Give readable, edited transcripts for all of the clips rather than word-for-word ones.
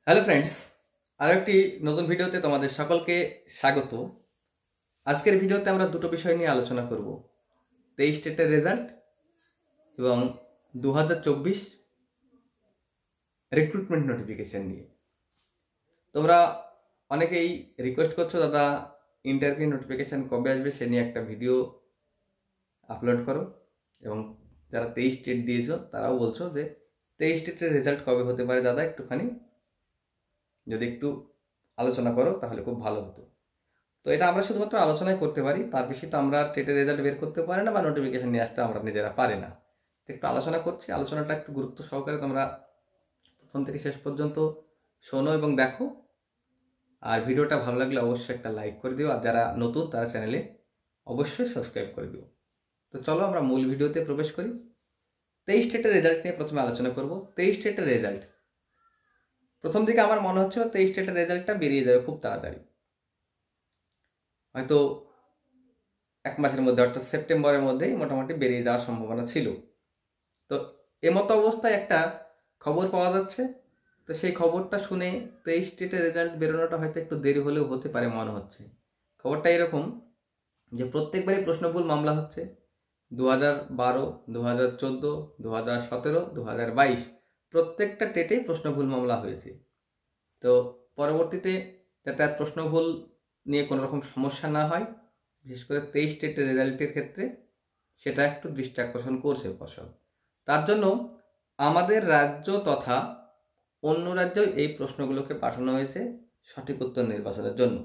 Hello friends, আরও একটি নতুন ভিডিওতে তোমাদের সকলকে স্বাগত। আজকের ভিডিওতে আমরা দুটো বিষয় নিয়ে আলোচনা করব, 23 স্টেটের রেজাল্ট এবং 2024 রিক্রুটমেন্ট নোটিফিকেশন নিয়ে। তোমরা অনেকেই রিকোয়েস্ট করছো, দাদা ইন্টারভিউ নোটিফিকেশন কবে আসবে সে নিয়ে একটা ভিডিও আপলোড করো, এবং যারা 23 স্টেট দিয়েছো তারাও বলছো যে 23 স্টেটের রেজাল্ট কবে হতে পারে দাদা, একটুখানি যদি একটু আলোচনা করো তাহলে খুব ভালো হতো। তো এটা আমরা শুধুমাত্র আলোচনায় করতে পারি, তার বেশি তো আমরা টেটের রেজাল্ট বের করতে পারি না বা নোটিফিকেশন নিয়ে আসতে আমরা নিজেরা পারি না। তো একটু আলোচনা করছি, আলোচনাটা একটু গুরুত্ব সহকারে তোমরা প্রথম থেকে শেষ পর্যন্ত শোনো এবং দেখো। আর ভিডিওটা ভালো লাগলে অবশ্যই একটা লাইক করে দিও, আর যারা নতুন তারা চ্যানেলে অবশ্যই সাবস্ক্রাইব করে দিও। তো চলো আমরা মূল ভিডিওতে প্রবেশ করি। 23 স্টেটের রেজাল্ট নিয়ে প্রথমে আলোচনা করব। 23 স্টেটের রেজাল্ট, প্রথম দিকে আমার মনে হচ্ছে 23 স্টেটের রেজাল্টটা বেরিয়ে যাবে খুব তাড়াতাড়ি, হয়তো এক মাসের মধ্যে, অর্থাৎ সেপ্টেম্বরের মধ্যেই মোটামুটি বেরিয়ে যাওয়ার সম্ভাবনা ছিল। তো এমতো অবস্থায় একটা খবর পাওয়া যাচ্ছে, তো সেই খবরটা শুনে 23 স্টেটের রেজাল্ট বেরোনোটা হয়তো একটু দেরি হলেও হতে পারে মনে হচ্ছে। খবরটা এরকম যে প্রত্যেকবারই প্রশ্নভুল মামলা হচ্ছে। 2012, 2014, 2017, 2022 প্রত্যেকটা টেটেই প্রশ্নভুল মামলা হয়েছে। তো পরবর্তীতে যাতে আর প্রশ্নভুল নিয়ে কোনো রকম সমস্যা না হয়, বিশেষ করে 23 স্টেটের রেজাল্টের ক্ষেত্রে সেটা একটু দৃষ্টি আকর্ষণ করছে পর্ষদ। তার জন্য আমাদের রাজ্য তথা অন্য রাজ্যেও এই প্রশ্নগুলোকে পাঠানো হয়েছে সঠিক উত্তর নির্বাচনের জন্য।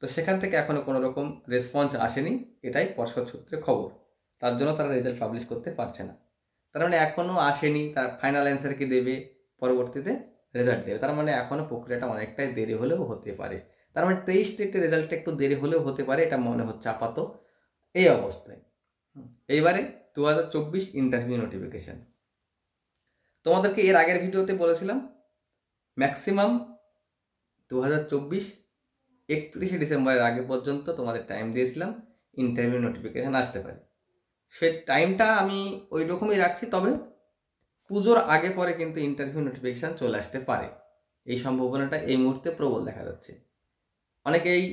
তো সেখান থেকে এখনো কোনো রকম রেসপন্স আসেনি, এটাই পর্ষদ সূত্রে খবর। তার জন্য তারা রেজাল্ট পাবলিশ করতে পারছে না। তার মানে এখনো আসেনি, তার ফাইনাল অ্যান্সার কি দেবে, পরবর্তীতে রেজাল্ট দেবে। তার মানে এখনো প্রক্রিয়াটা অনেকটাই দেরি হলেও হতে পারে। তার মানে 23 স্টেটের রেজাল্টটা একটু দেরি হলেও হতে পারে, এটা মনে হচ্ছে আপাতত এই অবস্থায়। এইবারে 2024 ইন্টারভিউ নোটিফিকেশন, তোমাদেরকে এর আগের ভিডিওতে বলেছিলাম ম্যাক্সিমাম 2024 31শে ডিসেম্বরের আগে পর্যন্ত তোমাদের টাইম দিয়েছিলাম ইন্টারভিউ নোটিফিকেশন আসতে পারে। সেই টাইমটা আমি ওই রকমই রাখছি, তবে পুজোর আগে পরে কিন্তু ইন্টারভিউ নোটিফিকেশান চলে আসতে পারে, এই সম্ভাবনাটা এই মুহূর্তে প্রবল দেখা যাচ্ছে। অনেকেই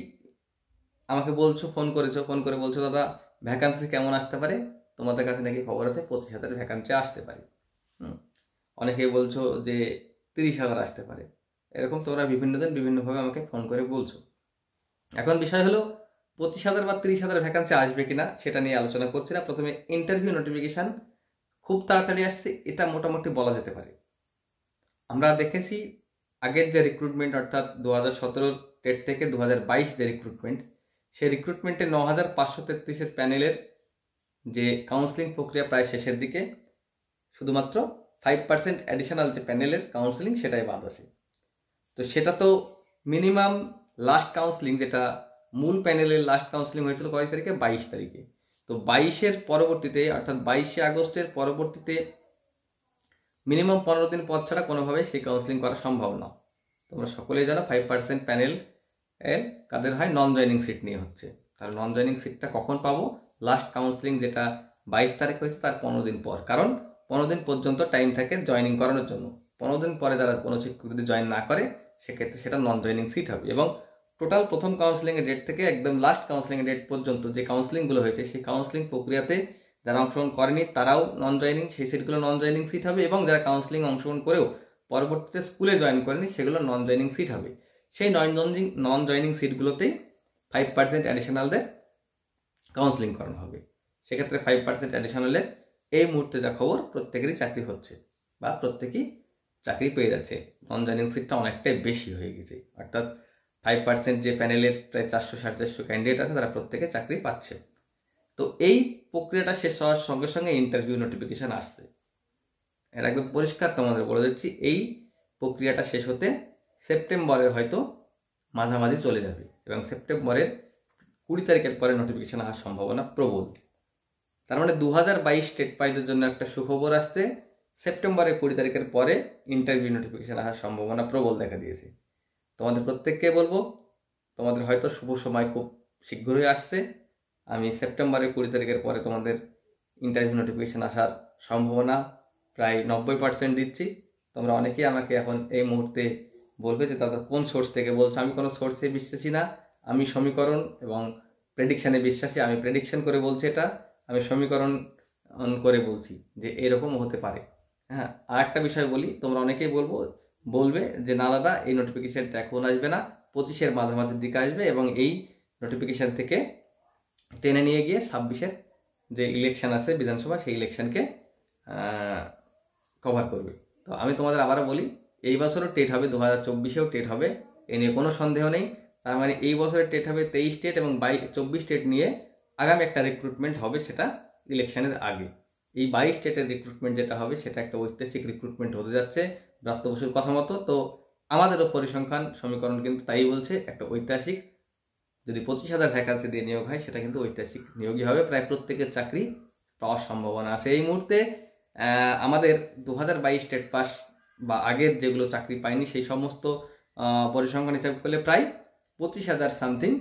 আমাকে বলছো, ফোন করে বলছো, দাদা ভ্যাকান্সি কেমন আসতে পারে, তোমাদের কাছে নাকি খবর আছে 25,000 ভ্যাকান্সি আসতে পারে। অনেকেই বলছো যে 30,000 আসতে পারে। এরকম তোমরা বিভিন্ন দিন বিভিন্নভাবে আমাকে ফোন করে বলছো। এখন বিষয় হলো 25,000 বা 30,000 ভ্যাকান্সি আসবে কিনা সেটা নিয়ে আলোচনা করছি না। প্রথমে ইন্টারভিউ নোটিফিকেশান খুব তাড়াতাড়ি আসছে এটা মোটামুটি বলা যেতে পারে। আমরা দেখেছি আগের যে রিক্রুটমেন্ট, অর্থাৎ 2017 টেট থেকে 2022 যে রিক্রুটমেন্ট, সেই রিক্রুটমেন্টে 9,533 প্যানেলের যে কাউন্সিলিং প্রক্রিয়া প্রায় শেষের দিকে, শুধুমাত্র 5% অ্যাডিশনাল যে প্যানেলের কাউন্সিলিং সেটাই বাদ আছে। তো সেটা তো মিনিমাম লাস্ট কাউন্সিলিং, যেটা মূল প্যানেলের লাস্ট কাউন্সিলিং হয়েছিল কয় তারিখে, 22 তারিখে। তো 22-এর পরবর্তীতে, অর্থাৎ 22শে আগস্টের পরবর্তীতে মিনিমাম 15 দিন পর ছাড়া কোনোভাবে সেই কাউন্সিলিং করা সম্ভব না। তোমরা সকলেই জানো 5% প্যানেল এর কাদের হয়, নন জয়নিং সিট নিয়ে হচ্ছে। তাহলে নন জয়নিং সিটটা কখন পাবো, লাস্ট কাউন্সিলিং যেটা 22 তারিখ হয়েছে তার 15 দিন পর, কারণ 15 দিন পর্যন্ত টাইম থাকে জয়নিং করানোর জন্য। 15 দিন পরে যারা কোনো শিক্ষক যদি জয়েন না করে সেক্ষেত্রে সেটা নন জয়নিং সিট হবে। এবং টোটাল প্রথম কাউন্সিলিংয়ের ডেট থেকে একদম লাস্ট কাউন্সিলিংয়ের ডেট পর্যন্ত যে কাউন্সিলিংগুলো হয়েছে, সেই কাউন্সিলিং প্রক্রিয়াতে যারা অংশগ্রহণ করেনি তারাও নন জয়নিং, সেই সিটগুলো নন জয়নিং সিট হবে। এবং যারা কাউন্সিলিং অংশগ্রহণ করেও পরবর্তীতে স্কুলে জয়েন করেনি সেগুলো নন জয়নিং সিট হবে। সেই নন জয়নিং সিটগুলোতেই 5% অ্যাডিশনালদের কাউন্সিলিং করানো হবে। সেক্ষেত্রে 5% অ্যাডিশনালের এই মুহূর্তে যা খবর, প্রত্যেকেরই চাকরি হচ্ছে বা প্রত্যেকেই চাকরি পেয়ে যাচ্ছে। নন জয়নিং সিটটা অনেকটাই বেশি হয়ে গেছে, অর্থাৎ 5% যে প্যানেলের প্রায় 400-450 ক্যান্ডিডেট আছে তারা প্রত্যেকে চাকরি পাচ্ছে। তো এই প্রক্রিয়াটা শেষ হওয়ার সঙ্গে সঙ্গে ইন্টারভিউ নোটিফিকেশান আসছে। এর একদম পরিষ্কার তোমাদের বলে দিচ্ছি, এই প্রক্রিয়াটা শেষ হতে সেপ্টেম্বরের হয়তো মাঝামাঝি চলে যাবে, এবং সেপ্টেম্বরের 20 তারিখের পরে নোটিফিকেশান আসার সম্ভাবনা প্রবল। তার মানে 2022 স্টেট পাইদের জন্য একটা সুখবর আসছে, সেপ্টেম্বরের 20 তারিখের পরে ইন্টারভিউ নোটিফিকেশান আসার সম্ভাবনা প্রবল দেখা দিয়েছে। তোমাদের প্রত্যেককে বলবো, তোমাদের হয়তো শুভ সময় খুব শীঘ্রই আসছে। আমি সেপ্টেম্বরের 20 তারিখের পরে তোমাদের ইন্টারভিউ নোটিফিকেশান আসার সম্ভাবনা প্রায় 90% দিচ্ছি। তোমরা অনেকেই আমাকে এখন এই মুহূর্তে বলবে যে দাদা কোন সোর্স থেকে বলছো। আমি কোনো সোর্সে বিশ্বাসী না, আমি সমীকরণ এবং প্রেডিকশানে বিশ্বাসী। আমি প্রেডিকশন করে বলছি এটা, আমি সমীকরণ করে বলছি যে এরকম হতে পারে। হ্যাঁ, আর একটা বিষয় বলি, তোমরা অনেকেই বলবে যে না দাদা এই নোটিফিকেশানটা এখন আসবে না, 25-এর মাঝামাঝির দিকে আসবে এবং এই নোটিফিকেশান থেকে টেনে নিয়ে গিয়ে 26-এর যে ইলেকশন আছে বিধানসভা, সেই ইলেকশনকে কভার করবে। তো আমি তোমাদের আবারও বলি, এই বছরও টেট হবে, 2024-এও টেট হবে, এ নিয়ে কোনো সন্দেহ নেই। তার মানে এই বছরের টেট হবে 23 স্টেট এবং 24 স্টেট নিয়ে আগামী একটা রিক্রুটমেন্ট হবে, সেটা ইলেকশনের আগে। এই 22 স্টেটের রিক্রুটমেন্ট যেটা হবে সেটা একটা ঐতিহাসিক রিক্রুটমেন্ট হতে যাচ্ছে ব্রাত্য বসুর কথা মতো। তো আমাদেরও পরিসংখ্যান সমীকরণ কিন্তু তাই বলছে, একটা ঐতিহাসিক, যদি 25,000 ভ্যাকান্সি দিয়ে নিয়োগ হয় সেটা কিন্তু ঐতিহাসিক নিয়োগই হবে, প্রায় প্রত্যেকের চাকরি পাওয়ার সম্ভাবনা আছে। এই মুহূর্তে আমাদের 2022 স্টেট পাস বা আগের যেগুলো চাকরি পায়নি সেই সমস্ত পরিসংখ্যান হিসাব করলে প্রায় 25,000 সামথিং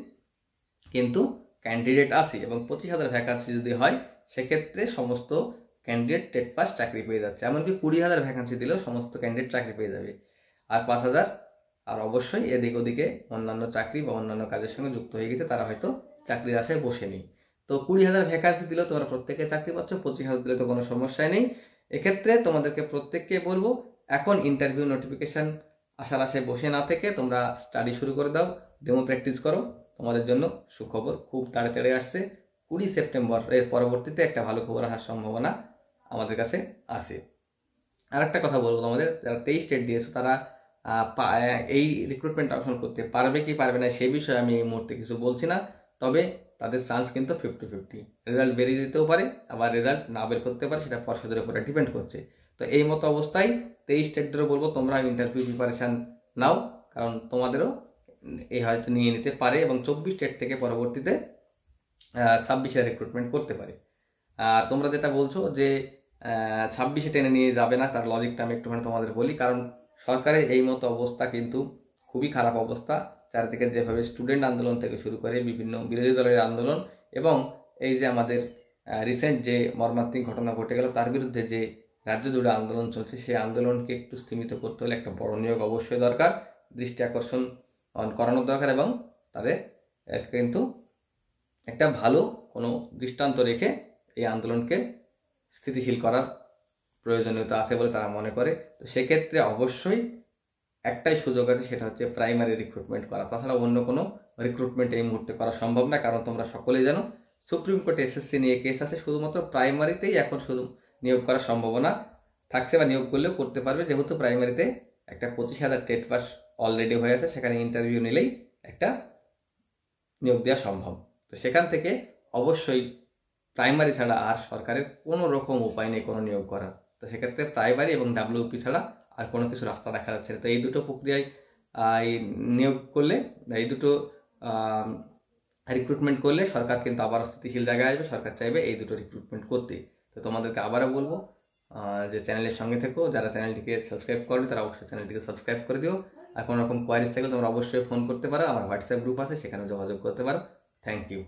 কিন্তু ক্যান্ডিডেট আছে, এবং 25,000 ভ্যাকান্সি যদি হয় সেক্ষেত্রে সমস্ত ক্যান্ডিডেট টেট পাস চাকরি পেয়ে যাচ্ছে। এমনকি 20,000 ভ্যাকান্সি দিলেও সমস্ত ক্যান্ডিডেট চাকরি পেয়ে যাবে। আর 5,000 আর অবশ্যই এদিক ওদিকে অন্যান্য চাকরি বা অন্যান্য কাজের সঙ্গে যুক্ত হয়ে গেছে, তারা হয়তো চাকরির আশায় বসে নেই। তো 20,000 ভ্যাকান্সি দিলেও তোমরা প্রত্যেকে চাকরি পাচ্ছ, 25,000 দিলে তো কোনো সমস্যাই নেই। এক্ষেত্রে তোমাদেরকে প্রত্যেককে বলবো, এখন ইন্টারভিউ নোটিফিকেশান আসার আশায় বসে না থেকে তোমরা স্টাডি শুরু করে দাও, ডেমো প্র্যাকটিস করো। তোমাদের জন্য সুখবর খুব তাড়াতাড়ি আসছে। 20 সেপ্টেম্বর এর পরবর্তীতে একটা ভালো খবর আসার সম্ভাবনা আমাদের কাছে আছে। আর একটা কথা বলবো তোমাদের, যারা 23 স্টেট দিয়েছো তারা এই রিক্রুটমেন্ট অংশগ্রহণ করতে পারবে কি পারবে না সেই বিষয়ে আমি এই মুহূর্তে কিছু বলছি না, তবে তাদের চান্স কিন্তু 50-50। রেজাল্ট বেরিয়ে যেতেও পারে, আবার রেজাল্ট না বের করতে পারে, সেটা পর্ষদের উপরে ডিপেন্ড করছে। তো এই মতো অবস্থায় 23 স্টেটদেরও বলবো তোমরা ইন্টারভিউ প্রিপারেশান নাও, কারণ তোমাদেরও এই হয়তো নিয়ে নিতে পারে এবং 24 স্টেট থেকে পরবর্তীতে 26-এ রিক্রুটমেন্ট করতে পারে। আর তোমরা যেটা বলছো যে 26-এ টেনে নিয়ে যাবে না, তার লজিকটা আমি একটুখানি তোমাদের বলি। কারণ সরকারের এই মতো অবস্থা কিন্তু খুবই খারাপ অবস্থা, চারিদিকে যেভাবে স্টুডেন্ট আন্দোলন থেকে শুরু করে বিভিন্ন বিরোধী দলের আন্দোলন, এবং এই যে আমাদের রিসেন্ট যে মর্মান্তিক ঘটনা ঘটে গেল তার বিরুদ্ধে যে রাজ্য জুড়ে আন্দোলন চলছে, সেই আন্দোলনকে একটু স্থিমিত করতে হলে একটা বড় নিয়োগ অবশ্যই দরকার, দৃষ্টি আকর্ষণ করানোর দরকার, এবং তাদের কিন্তু একটা ভালো কোনো দৃষ্টান্ত রেখে এই আন্দোলনকে স্থিতিশীল করার প্রয়োজনীয়তা আছে বলে তারা মনে করে। তো সেক্ষেত্রে অবশ্যই একটাই সুযোগ আছে, সেটা হচ্ছে প্রাইমারি রিক্রুটমেন্ট করা। তাছাড়া অন্য কোনো রিক্রুটমেন্ট এই মুহূর্তে করা সম্ভব না, কারণ তোমরা সকলেই জানো সুপ্রিম কোর্টে এসএসসি নিয়ে কেস আছে, শুধুমাত্র প্রাইমারিতেই এখন শুধু নিয়োগ করার সম্ভাবনা থাকছে, বা নিয়োগ করলেও করতে পারবে, যেহেতু প্রাইমারিতে একটা 25,000 টেট পাস অলরেডি হয়ে আছে, সেখানে ইন্টারভিউ নিলেই একটা নিয়োগ দেওয়া সম্ভব। তো সেখান থেকে অবশ্যই প্রাইমারি ছাড়া আর সরকারের কোনো রকম উপায় নেই কোনো নিয়োগ করার। তো সেক্ষেত্রে প্রাইমারি এবং ডাব্লিউপি ছাড়া আর কোনো কিছু রাস্তা দেখা যাচ্ছে না। তো এই দুটো প্রক্রিয়ায় নিয়োগ করলে, এই দুটো রিক্রুটমেন্ট করলে সরকার কিন্তু আবার স্থিতিশীল জায়গায় আসবে, সরকার চাইবে এই দুটো রিক্রুটমেন্ট করতে। তো তোমাদেরকে আবারও বলবো যে চ্যানেলের সঙ্গে থেকো, যারা চ্যানেলটিকে সাবস্ক্রাইব করবে তারা অবশ্যই চ্যানেলটিকে সাবস্ক্রাইব করে দিও। আর কোনো রকম কোয়ারিজ থাকলে তোমরা অবশ্যই ফোন করতে পারো, আমার হোয়াটসঅ্যাপ গ্রুপ আছে, সেখানে যোগাযোগ করতে পারো। Thank you.